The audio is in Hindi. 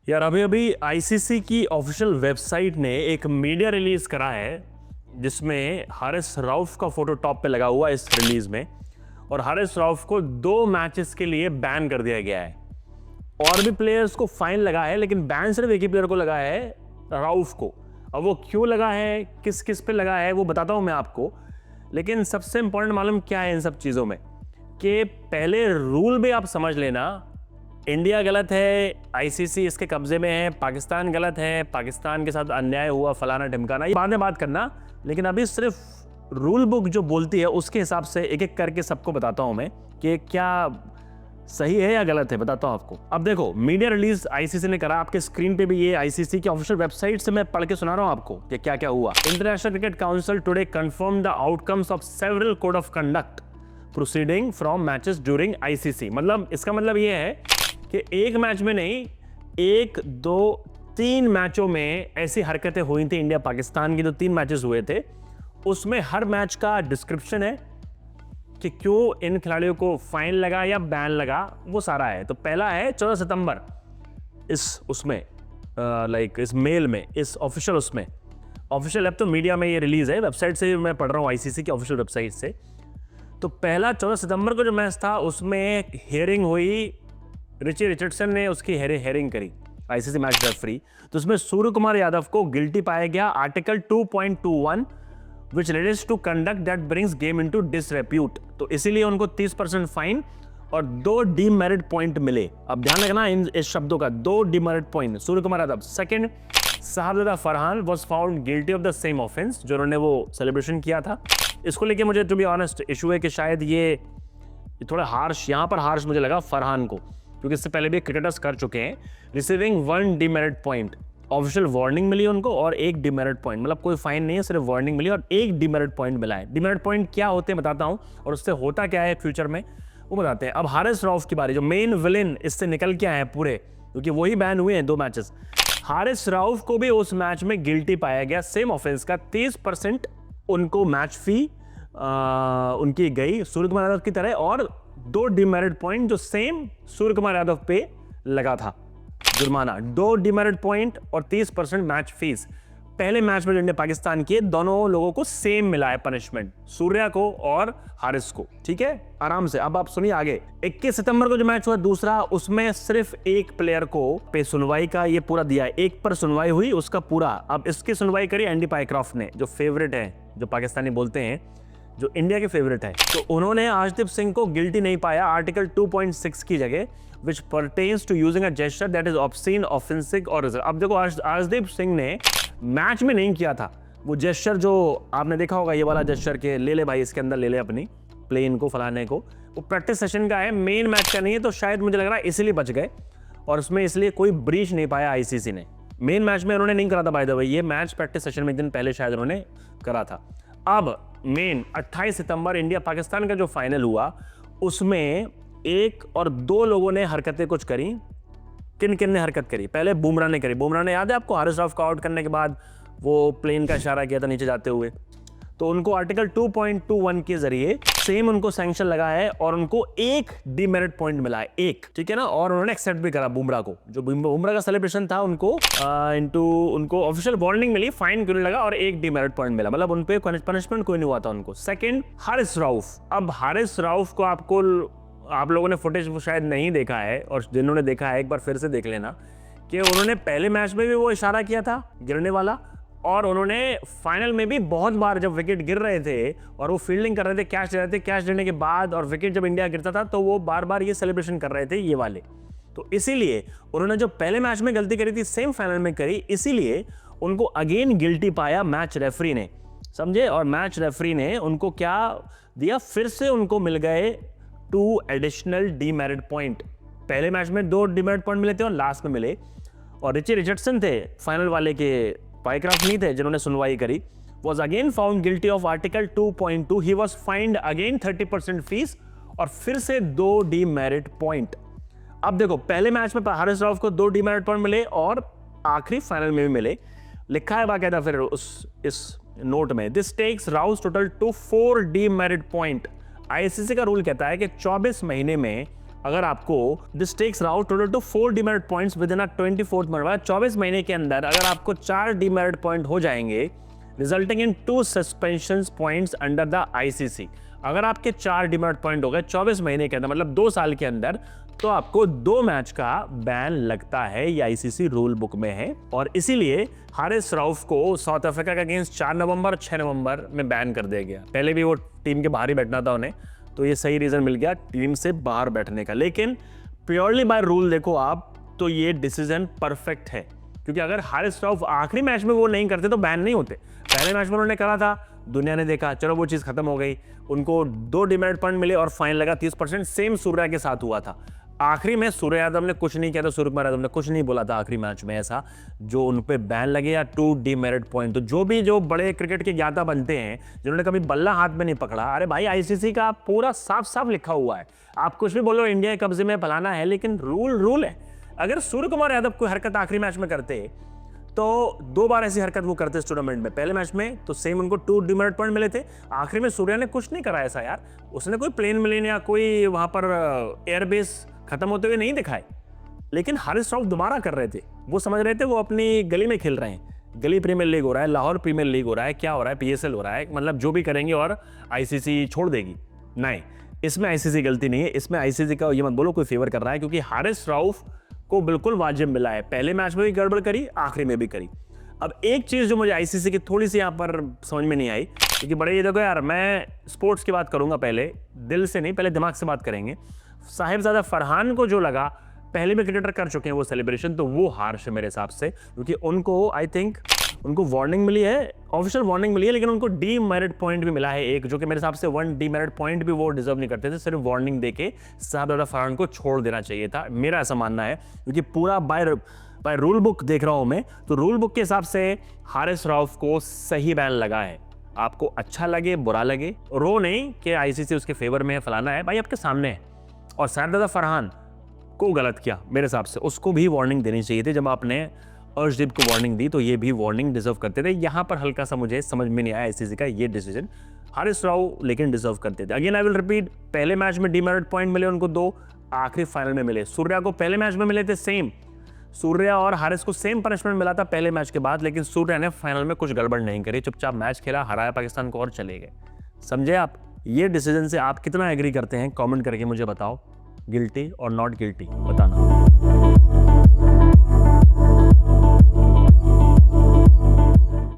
यार अभी अभी आईसीसी की ऑफिशियल वेबसाइट ने एक मीडिया रिलीज करा है जिसमें हारिस रऊफ का फोटो टॉप पे लगा हुआ है इस रिलीज में। और हारिस रऊफ को 2 मैचेस के लिए बैन कर दिया गया है। और भी प्लेयर्स को फाइन लगा है, लेकिन बैन सिर्फ एक ही प्लेयर को लगा है, रऊफ को। अब वो क्यों लगा है, किस किस पे लगा है, वो बताता हूं मैं आपको। लेकिन सबसे इंपॉर्टेंट मालूम क्या है इन सब चीज़ों में, कि पहले रूल भी आप समझ लेना। इंडिया गलत है, आईसीसी इसके कब्जे में है, पाकिस्तान गलत है, पाकिस्तान के साथ अन्याय हुआ, फलाना ढिमकाना, ये बाद में बात करना। लेकिन अभी सिर्फ रूल बुक जो बोलती है उसके हिसाब से एक एक करके सबको बताता हूं मैं कि क्या सही है या गलत है, बताता हूं आपको। अब देखो, मीडिया रिलीज आईसीसी ने करा, आपके स्क्रीन पे भी ये आईसीसी की ऑफिशियल वेबसाइट से मैं पढ़ के सुना रहा हूं आपको कि क्या क्या हुआ। International cricket council today confirm the outcomes of several code of conduct proceeding from matches during ICC. मतलब इसका मतलब ये है कि एक मैच में नहीं, 1 2 3 मैचों में ऐसी हरकतें हुई थी इंडिया पाकिस्तान की। जो 3 मैचेस हुए थे उसमें हर मैच का डिस्क्रिप्शन है कि क्यों इन खिलाड़ियों को फाइन लगा या बैन लगा, वो सारा है। तो पहला है 14 सितंबर इस उसमें इस मेल में, इस ऑफिशियल उसमें, ऑफिशियल ऐप तो मीडिया में ये रिलीज है, वेबसाइट से मैं पढ़ रहा हूँ आईसीसी की ऑफिशियल वेबसाइट से। तो पहला 14 सितंबर को जो मैच था उसमें हियरिंग हुई, रिची रिचर्डसन ने उसकी हेयरिंग करी, आईसीसी मैच रेफरी। तो उसमें सूर्य कुमार यादव को गिल्टी पाया गया article 2.21 which relates to conduct that brings game into disrepute. तो इसीलिए उनको 30% फाइन और 2 डीमेरिट पॉइंट मिले। अब ध्यान रखना इस शब्दों का, 2 demerit point Surya Kumar Yadav. Second, Sahibzada Farhan was found guilty of the same offence, जो उन्होंने वो सेलिब्रेशन किया था। इसको लेके मुझे टू बी ऑनेस्ट इशू है कि शायद ये थोड़ा हार्श, यहाँ पर हार्श मुझे लगा फरहान को, क्योंकि इससे पहले भी क्रिकेटर्स कर चुके हैं। Receiving 1 demerit point, official warning मिली उनको और 1 डीमेरिट पॉइंट, मतलब कोई फाइन नहीं है, सिर्फ वार्निंग मिली और 1 डीमेरिट पॉइंट मिला है। डीमेरिट पॉइंट क्या होते हैं बताता हूं, और उससे होता क्या है फ्यूचर में वो बताते हैं। अब हारिस रऊफ की बारी, जो मेन विलेन इससे निकल के आए हैं पूरे, क्योंकि वही बैन हुए हैं 2 मैचेस। हारिस रऊफ को भी उस मैच में गिल्टी पाया गया सेम ऑफेंस का। 30% उनको मैच फी उनकी गई सूर्य कुमार यादव की तरह, और 2 डीमेरिट पॉइंट जो सेम सूर्य कुमार यादव पे लगा था जुर्माना। 2 डीमेरिट पॉइंट और 30% मैच फीस। पहले मैच में जो इंडिया पाकिस्तान के, दोनों लोगों को सेम मिला है पनिशमेंट, सूर्या को और हारिस को। ठीक है, आराम से। अब आप सुनिए आगे। 21 सितंबर को जो मैच हुआ दूसरा, उसमें सिर्फ एक प्लेयर को पे सुनवाई का ये पूरा दिया है, एक पर सुनवाई हुई उसका पूरा। अब इसकी सुनवाई करी एंडी पाइक्रॉफ्ट ने, जो फेवरेट है, जो पाकिस्तानी बोलते हैं, जो इंडिया के फेवरेट है। तो उन्होंने आशदीप सिंह को गिल्टी नहीं पाया आर्टिकल 2.6 की जगह, which pertains to using a gesture that is obscene, offensive और। अब देखो, आशदीप सिंह ने मैच में नहीं किया था वो जेस्चर, जो आपने देखा होगा ये वाला जेस्चर के ले ले भाई इसके अंदर ले ले अपनी प्लेन को, फलाने को। वो प्रैक्टिस सेशन का है, मेन मैच का नहीं है। तो शायद मुझे लग रहा है इसीलिए बच गए, और उसमें इसलिए कोई ब्रीच नहीं पाया आईसीसी ने। मेन मैच में उन्होंने नहीं करा था बाय द वे, ये मैच प्रैक्टिस सेशन में एक दिन पहले शायद उन्होंने करा था। अब मेन 28 सितंबर इंडिया पाकिस्तान का जो फाइनल हुआ, उसमें 1 और 2 लोगों ने हरकतें कुछ करी। किन किन ने हरकत करी? पहले बुमराह ने करी। बुमराह ने, याद है आपको, हारिस रऊफ को आउट करने के बाद वो प्लेन का इशारा किया था नीचे जाते हुए, तो उनको आर्टिकल 2.21 के जरिए सेम उनको सैंक्शन लगा है और उनको 1 डीमेरिट पॉइंट मिला है, 1। ठीक है ना, और उन्होंने एक्सेप्ट भी करा बुमराह को। जो बुमराह का सेलिब्रेशन था उनको ऑफिशियल वार्निंग मिली, फाइन क्यों नहीं लगा, और 1 डीमेरिट पॉइंट मिला, मतलब उन पे पनिशमेंट कोई नहीं हुआ था उनको। सेकंड, हारिस रऊफ। अब हारिस रऊफ को आप लोगों ने फुटेज शायद नहीं देखा है, और जिन्होंने देखा है एक बार फिर से देख लेना, कि उन्होंने पहले मैच में भी वो इशारा किया था गिरने वाला, और उन्होंने फाइनल में भी बहुत बार जब विकेट गिर रहे थे और वो फील्डिंग कर रहे थे, कैच ले रहे थे, कैच लेने के बाद और विकेट जब इंडिया गिरता था तो वो बार बार ये सेलिब्रेशन कर रहे थे ये वाले। तो इसीलिए उन्होंने जो पहले मैच में गलती करी थी सेम फाइनल में करी, इसीलिए उनको अगेन गिल्टी पाया मैच रेफरी ने, समझे। और मैच रेफरी ने उनको क्या दिया, फिर से उनको मिल गए 2 एडिशनल डीमेरिट पॉइंट। पहले मैच में 2 डीमेरिट पॉइंट मिले थे और लास्ट में मिले। और रिची रिचर्डसन थे फाइनल वाले के, पाइक्रॉफ्ट नहीं थे जिन्होंने सुनवाई करी, was again found guilty of article 2.2. he was fined again 30% fees और फिर से 2 डीमेरिट पॉइंट। अब देखो, पहले मैच में हारिस रऊफ को 2 डीमेरिट पॉइंट मिले और आखिरी फाइनल में भी मिले। लिखा है बाकायदा फिर इस नोट में, दिस टेक्स राउस total to 4 demerit point. ICC का रूल कहता है कि 24 महीने में अगर आपको दिस टेक्स राउट total to 4 demerit points within a 24th month, 24 महीने के अंदर अगर आपको 4 डीमेरिट पॉइंट हो जाएंगे, resulting in 2 suspension points under the ICC. अगर आपके 4 डीमेरिट पॉइंट हो गए 24 महीने के अंदर, मतलब 2 साल के अंदर, तो आपको 2 मैच का बैन लगता है। ये आईसीसी रूल बुक में है और इसीलिए हारिस राउफ को साउथ अफ्रीका के अगेंस्ट 4 नवंबर 6 नवंबर में बैन कर दिया गया। पहले भी वो टीम के बाहर ही बैठना था उन्हें, तो ये सही रीजन मिल गया टीम से बाहर बैठने का। लेकिन प्योरली बाय रूल देखो आप, तो ये डिसीजन परफेक्ट है, क्योंकि अगर हारिस राउफ आखिरी मैच में वो नहीं करते तो बैन नहीं होते। पहले मैच में उन्होंने करा था, दुनिया ने देखा, चलो वो चीज़ खत्म हो गई, उनको 2 डीमेरिट पॉइंट मिले और फाइन लगा 30%। सेम सूर्या के साथ हुआ था। आखिरी में सूर्य यादव ने कुछ नहीं किया था, सूर्य कुमार यादव ने कुछ नहीं बोला था आखिरी मैच में ऐसा जो उन पे बैन लगे या 2 डीमेरिट पॉइंट। तो जो बड़े क्रिकेट के ज्ञाता बनते हैं, जिन्होंने कभी बल्ला हाथ में नहीं पकड़ा, अरे भाई आईसीसी का पूरा साफ साफ लिखा हुआ है। आप कुछ भी बोलो इंडिया के कब्जे में फलाना है, लेकिन रूल है। अगर सूर्य कुमार यादव कोई हरकत आखिरी मैच में करते तो 2 बार ऐसी हरकत वो करते इस टूर्नामेंट में। पहले मैच में तो सेम उनको 2 डीमेरिट पॉइंट मिले थे, आखिरी में सूर्या ने कुछ नहीं करा ऐसा यार। उसने कोई प्लेन मिलेन या कोई वहां पर एयरबेस खत्म होते हुए नहीं दिखाए, लेकिन हारिस राउफ दोबारा कर रहे थे। वो समझ रहे थे वो अपनी गली में खेल रहे हैं, गली प्रीमियर लीग हो रहा है, लाहौर प्रीमियर लीग हो रहा है, क्या हो रहा है, पीएसएल हो रहा है, मतलब जो भी करेंगे और आईसीसी छोड़ देगी। नहीं, इसमें आईसीसी गलती नहीं है, इसमें आईसीसी का ये मत बोलो कोई फेवर कर रहा है, क्योंकि हारिस राउफ को बिल्कुल वाजिब मिला है। पहले मैच में भी गड़बड़ करी, आखिरी में भी करी। अब एक चीज जो मुझे आईसीसी की थोड़ी सी यहाँ पर समझ में नहीं आई, क्योंकि बड़े ये देखो यार, मैं स्पोर्ट्स की बात करूंगा पहले, दिल से नहीं, पहले दिमाग से बात करेंगे। साहिबजादा फरहान को जो लगा, पहले भी क्रिकेटर कर चुके हैं वो सेलिब्रेशन, तो वो हार्श है मेरे हिसाब से, क्योंकि उनको आई थिंक उनको वार्निंग मिली है, ऑफिशियल वार्निंग मिली है, लेकिन उनको डीमेरिट पॉइंट भी मिला है एक, जो कि मेरे हिसाब से 1 डीमेरिट पॉइंट भी वो डिजर्व नहीं करते थे। सिर्फ वार्निंग देके साहिबजादा फरहान को छोड़ देना चाहिए था, मेरा ऐसा मानना है। क्योंकि पूरा बाय रूल बुक देख रहा हूं मैं, तो रूल बुक के हिसाब से हारिस राउफ को सही बैन लगा है। आपको अच्छा लगे बुरा लगे, रो नहीं कि आईसीसी उसके फेवर में है, फलाना है, भाई आपके सामने है। और साहिबजादा फरहान को गलत किया मेरे हिसाब से, उसको भी वार्निंग देनी चाहिए थी। जब आपने अर्शदीप को वार्निंग दी तो ये भी वार्निंग डिजर्व करते थे। यहाँ पर हल्का सा मुझे समझ में नहीं आया आईसीसी का ये डिसीजन। हारिस राव लेकिन डिजर्व करते थे। अगेन आई विल रिपीट, पहले मैच में डीमेरिट पॉइंट मिले उनको 2, आखिरी फाइनल में मिले। सूर्या को पहले मैच में मिले थे सेम, सूर्या और हारिस को सेम पनिशमेंट मिला था पहले मैच के बाद, लेकिन सूर्या ने फाइनल में कुछ गड़बड़ नहीं करी, चुपचाप मैच खेला, हराया पाकिस्तान को और चले गए। समझे आप? ये डिसीजन से आप कितना एग्री करते हैं? कमेंट करके मुझे बताओ, गिल्टी और नॉट गिल्टी बताना।